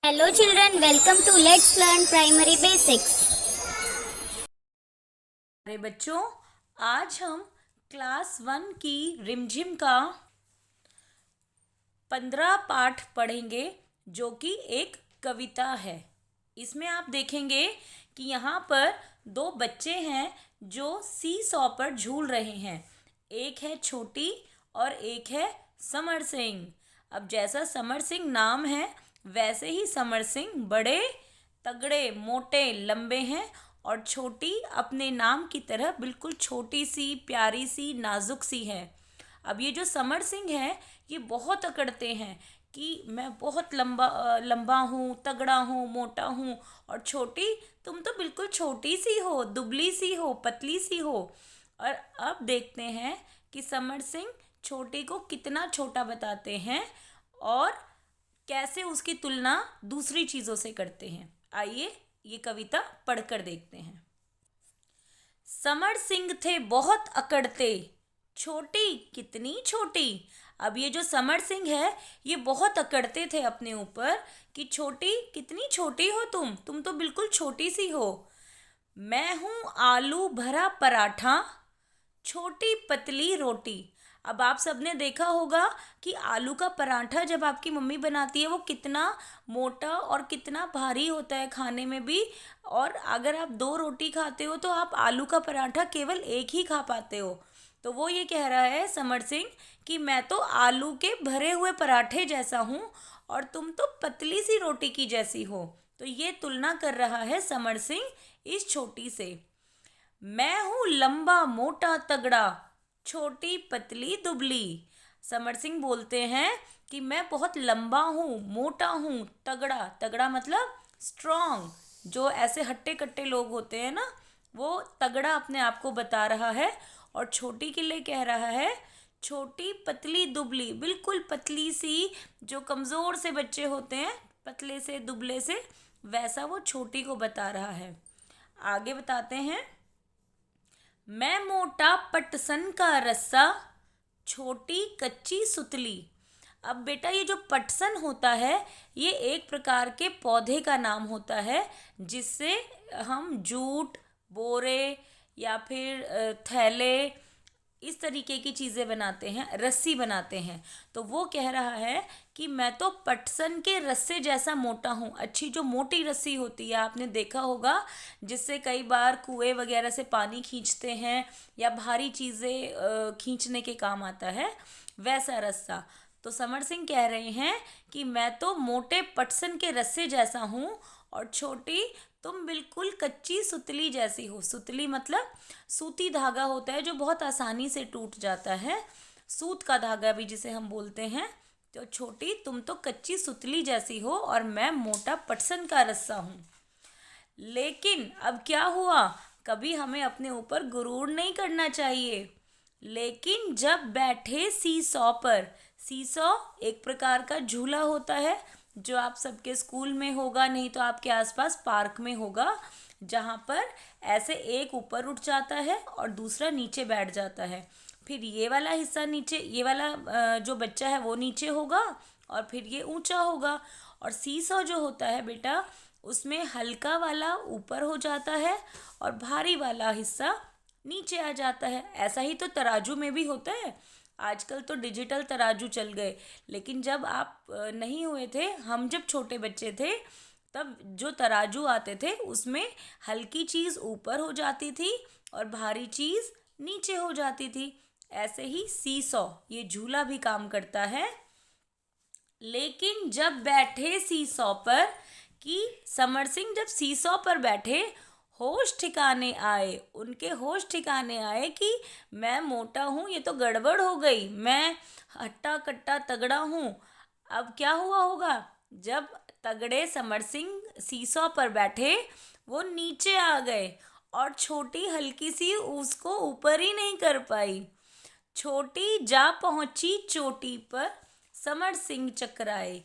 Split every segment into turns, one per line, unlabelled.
Hello children, welcome to Let's Learn Primary Basics.
अरे बच्चों, आज हम क्लास 1 की रिमझिम का 15 पाठ पढ़ेंगे जो कि एक कविता है। इसमें आप देखेंगे कि यहाँ पर दो बच्चे हैं जो सी सॉ पर झूल रहे हैं। एक है छोटी और एक है समर सिंह। अब जैसा समर सिंह नाम है वैसे ही समर सिंह बड़े तगड़े मोटे लंबे हैं और छोटी अपने नाम की तरह बिल्कुल छोटी सी प्यारी सी नाजुक सी है। अब ये जो समर सिंह है ये बहुत अकड़ते हैं कि मैं बहुत लंबा हूँ, तगड़ा हूँ, मोटा हूँ, और छोटी तुम तो बिल्कुल छोटी सी हो, दुबली सी हो, पतली सी हो। और अब देखते हैं कि समर सिंह छोटी को कितना छोटा बताते हैं और कैसे उसकी तुलना दूसरी चीज़ों से करते हैं। आइए ये कविता पढ़कर देखते हैं। समर सिंह थे बहुत अकड़ते, छोटी कितनी छोटी। अब ये जो समर सिंह है ये बहुत अकड़ते थे अपने ऊपर कि छोटी कितनी छोटी हो तुम तो बिल्कुल छोटी सी हो। मैं हूँ आलू भरा पराठा, छोटी पतली रोटी। अब आप सबने देखा होगा कि आलू का पराठा जब आपकी मम्मी बनाती है वो कितना मोटा और कितना भारी होता है खाने में भी। और अगर आप 2 रोटी खाते हो तो आप आलू का पराठा केवल एक ही खा पाते हो। तो वो ये कह रहा है समर सिंह कि मैं तो आलू के भरे हुए पराठे जैसा हूँ और तुम तो पतली सी रोटी की जैसी हो। तो ये तुलना कर रहा है समर सिंह इस छोटी से। मैं हूँ लंबा मोटा तगड़ा, छोटी पतली दुबली। समर सिंह बोलते हैं कि मैं बहुत लंबा हूँ, मोटा हूँ, तगड़ा। तगड़ा मतलब स्ट्रॉन्ग। जो ऐसे हट्टे कट्टे लोग होते हैं ना, वो तगड़ा अपने आप को बता रहा है। और छोटी के लिए कह रहा है छोटी पतली दुबली, बिल्कुल पतली सी। जो कमज़ोर से बच्चे होते हैं, पतले से दुबले से, वैसा वो छोटी को बता रहा है। आगे बताते हैं। मैं मोटा पटसन का रस्सा, छोटी कच्ची सुतली। अब बेटा ये जो पटसन होता है ये एक प्रकार के पौधे का नाम होता है जिससे हम जूट, बोरे या फिर थैले, इस तरीके की चीज़ें बनाते हैं, रस्सी बनाते हैं। तो वो कह रहा है कि मैं तो पटसन के रस्से जैसा मोटा हूँ। अच्छी जो मोटी रस्सी होती है आपने देखा होगा जिससे कई बार कुएं वगैरह से पानी खींचते हैं या भारी चीज़ें खींचने के काम आता है, वैसा रस्सा। तो समर सिंह कह रहे हैं कि मैं तो मोटे पटसन के रस्से जैसा हूँ और छोटी तुम बिल्कुल कच्ची सुतली जैसी हो। सुतली मतलब सूती धागा होता है जो बहुत आसानी से टूट जाता है, सूत का धागा भी जिसे हम बोलते हैं। तो छोटी तुम तो कच्ची सुतली जैसी हो और मैं मोटा पटसन का रस्सा हूँ। लेकिन अब क्या हुआ, कभी हमें अपने ऊपर गुरूर नहीं करना चाहिए। लेकिन जब बैठे सीसॉ पर, सीसॉ एक प्रकार का झूला होता है जो आप सबके स्कूल में होगा, नहीं तो आपके आसपास पार्क में होगा, जहाँ पर ऐसे एक ऊपर उठ जाता है और दूसरा नीचे बैठ जाता है। फिर ये वाला हिस्सा नीचे, ये वाला जो बच्चा है वो नीचे होगा और फिर ये ऊंचा होगा। और सीसॉ जो होता है बेटा उसमें हल्का वाला ऊपर हो जाता है और भारी वाला हिस्सा नीचे आ जाता है। ऐसा ही तो तराजू में भी होता है। आजकल तो डिजिटल तराजू चल गए, लेकिन जब आप नहीं हुए थे, हम जब छोटे बच्चे थे, तब जो तराजू आते थे उसमें हल्की चीज़ ऊपर हो जाती थी और भारी चीज़ नीचे हो जाती थी। ऐसे ही सीसॉ ये झूला भी काम करता है। लेकिन जब बैठे सीसॉ पर, कि समर सिंह जब सीसॉ पर बैठे, होश ठिकाने आए, उनके होश ठिकाने आए कि मैं मोटा हूँ, ये तो गड़बड़ हो गई, मैं हट्टा कट्टा तगड़ा हूँ। अब क्या हुआ होगा, जब तगड़े समर सिंह सीसॉ पर बैठे वो नीचे आ गए और छोटी हल्की सी उसको ऊपर ही नहीं कर पाई। छोटी जा पहुंची चोटी पर, समर सिंह चकराए।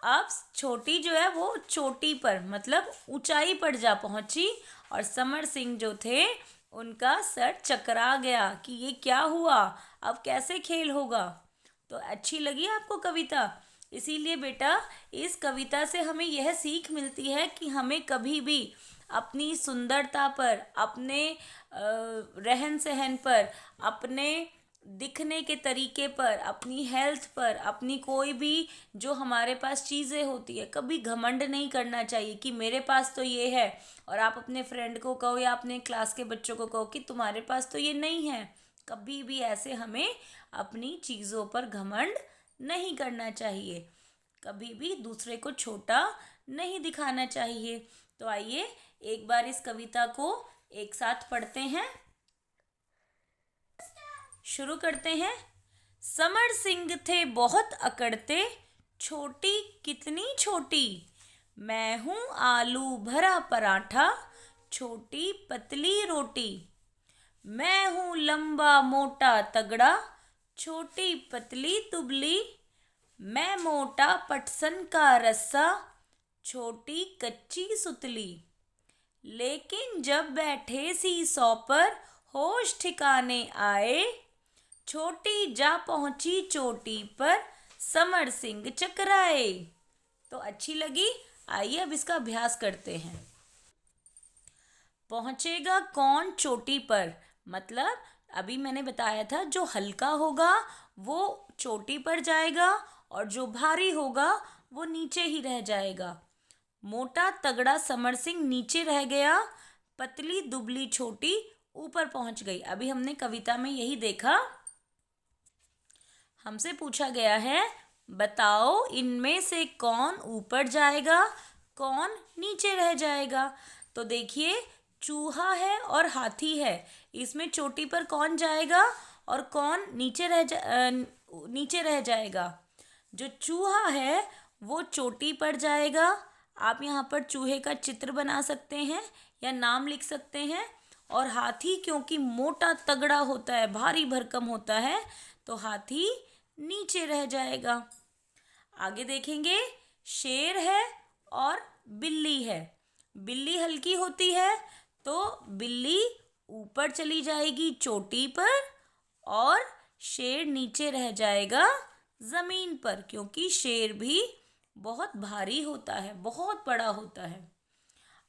अब छोटी जो है वो चोटी पर मतलब ऊंचाई पर जा पहुंची और समर सिंह जो थे उनका सर चकरा गया कि ये क्या हुआ, अब कैसे खेल होगा। तो अच्छी लगी आपको कविता? इसीलिए बेटा इस कविता से हमें यह सीख मिलती है कि हमें कभी भी अपनी सुंदरता पर, अपने रहन सहन पर, अपने दिखने के तरीके पर, अपनी हेल्थ पर, अपनी कोई भी जो हमारे पास चीज़ें होती है, कभी घमंड नहीं करना चाहिए कि मेरे पास तो ये है और आप अपने फ्रेंड को कहो या अपने क्लास के बच्चों को कहो कि तुम्हारे पास तो ये नहीं है। कभी भी ऐसे हमें अपनी चीज़ों पर घमंड नहीं करना चाहिए, कभी भी दूसरे को छोटा नहीं दिखाना चाहिए। तो आइए एक बार इस कविता को एक साथ पढ़ते हैं, शुरू करते हैं। समर सिंह थे बहुत अकड़ते, छोटी कितनी छोटी, मैं हूँ आलू भरा पराठा, छोटी पतली रोटी, मैं हूँ लंबा मोटा तगड़ा, छोटी पतली तुबली, मैं मोटा पटसन का रस्सा, छोटी कच्ची सुतली, लेकिन जब बैठे सीसौ पर होश ठिकाने आए, छोटी जा पहुंची चोटी पर, समर सिंह चकराए। तो अच्छी लगी? आइए अब इसका अभ्यास करते हैं। पहुंचेगा कौन चोटी पर, मतलब अभी मैंने बताया था जो हल्का होगा वो चोटी पर जाएगा और जो भारी होगा वो नीचे ही रह जाएगा। मोटा तगड़ा समर सिंह नीचे रह गया, पतली दुबली छोटी ऊपर पहुंच गई। अभी हमने कविता में यही देखा। हमसे पूछा गया है बताओ इनमें से कौन ऊपर जाएगा, कौन नीचे रह जाएगा। तो देखिए चूहा है और हाथी है, इसमें चोटी पर कौन जाएगा और कौन नीचे रह जाएगा। जो चूहा है वो चोटी पर जाएगा। आप यहाँ पर चूहे का चित्र बना सकते हैं या नाम लिख सकते हैं। और हाथी क्योंकि मोटा तगड़ा होता है, भारी भरकम होता है, तो हाथी नीचे रह जाएगा। आगे देखेंगे शेर है और बिल्ली है। बिल्ली हल्की होती है तो बिल्ली ऊपर चली जाएगी चोटी पर और शेर नीचे रह जाएगा ज़मीन पर, क्योंकि शेर भी बहुत भारी होता है, बहुत बड़ा होता है।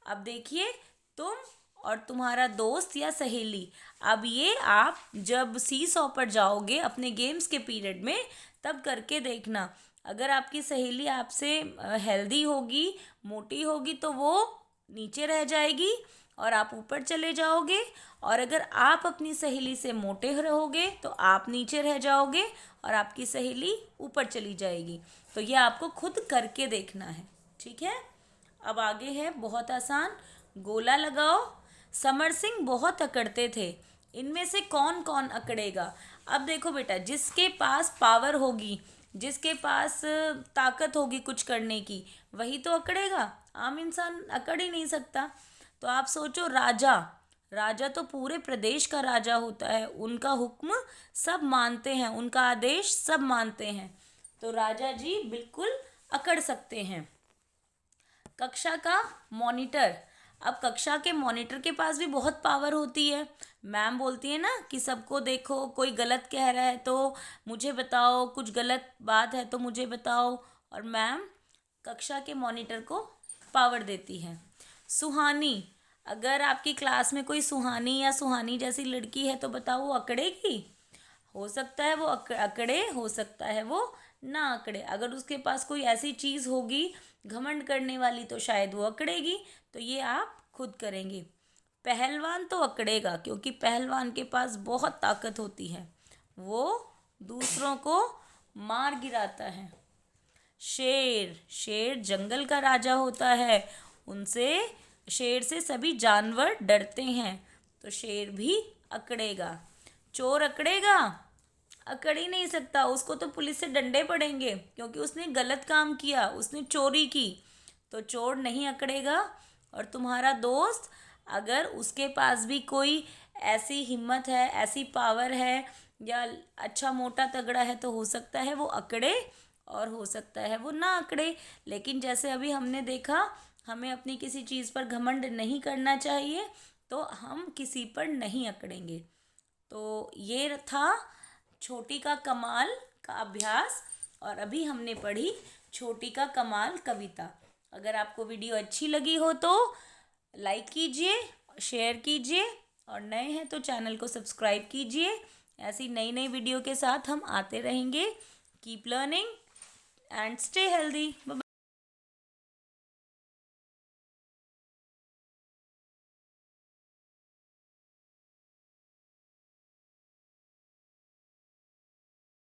अब देखिए तुम और तुम्हारा दोस्त या सहेली, अब ये आप जब सीसॉ पर जाओगे अपने गेम्स के पीरियड में तब करके देखना। अगर आपकी सहेली आपसे हेल्दी होगी, मोटी होगी, तो वो नीचे रह जाएगी और आप ऊपर चले जाओगे। और अगर आप अपनी सहेली से मोटे रहोगे तो आप नीचे रह जाओगे और आपकी सहेली ऊपर चली जाएगी। तो ये आपको खुद करके देखना है, ठीक है। अब आगे है बहुत आसान, गोला लगाओ। समर सिंह बहुत अकड़ते थे, इनमें से कौन कौन अकड़ेगा। अब देखो बेटा, जिसके पास पावर होगी, जिसके पास ताकत होगी कुछ करने की, वही तो अकड़ेगा। आम इंसान अकड़ ही नहीं सकता। तो आप सोचो राजा, राजा तो पूरे प्रदेश का राजा होता है, उनका हुक्म सब मानते हैं, उनका आदेश सब मानते हैं, तो राजा जी बिल्कुल अकड़ सकते हैं। कक्षा का मॉनिटर, अब कक्षा के मॉनिटर के पास भी बहुत पावर होती है। मैम बोलती है ना कि सबको देखो, कोई गलत कह रहा है तो मुझे बताओ, कुछ गलत बात है तो मुझे बताओ, और मैम कक्षा के मॉनिटर को पावर देती है। सुहानी, अगर आपकी क्लास में कोई सुहानी या सुहानी जैसी लड़की है तो बताओ वो अकड़ेगी। हो सकता है वो अकड़े, हो सकता है वो ना अकड़े। अगर उसके पास कोई ऐसी चीज़ होगी घमंड करने वाली तो शायद वो अकड़ेगी। तो ये आप खुद करेंगे। पहलवान तो अकड़ेगा, क्योंकि पहलवान के पास बहुत ताकत होती है, वो दूसरों को मार गिराता है। शेर, शेर जंगल का राजा होता है, उनसे शेर से सभी जानवर डरते हैं, तो शेर भी अकड़ेगा। चोर अकड़ेगा, अकड़ ही नहीं सकता, उसको तो पुलिस से डंडे पड़ेंगे क्योंकि उसने गलत काम किया, उसने चोरी की, तो चोर नहीं अकड़ेगा। और तुम्हारा दोस्त, अगर उसके पास भी कोई ऐसी हिम्मत है, ऐसी पावर है या अच्छा मोटा तगड़ा है, तो हो सकता है वो अकड़े और हो सकता है वो ना अकड़े। लेकिन जैसे अभी हमने देखा, हमें अपनी किसी चीज़ पर घमंड नहीं करना चाहिए, तो हम किसी पर नहीं अकड़ेंगे। तो ये था छोटी का कमाल का अभ्यास। और अभी हमने पढ़ी छोटी का कमाल कविता। अगर आपको वीडियो अच्छी लगी हो तो लाइक कीजिए, शेयर कीजिए और नए हैं तो चैनल को सब्सक्राइब कीजिए। ऐसी नई नई वीडियो के साथ हम आते रहेंगे। Keep learning and stay healthy.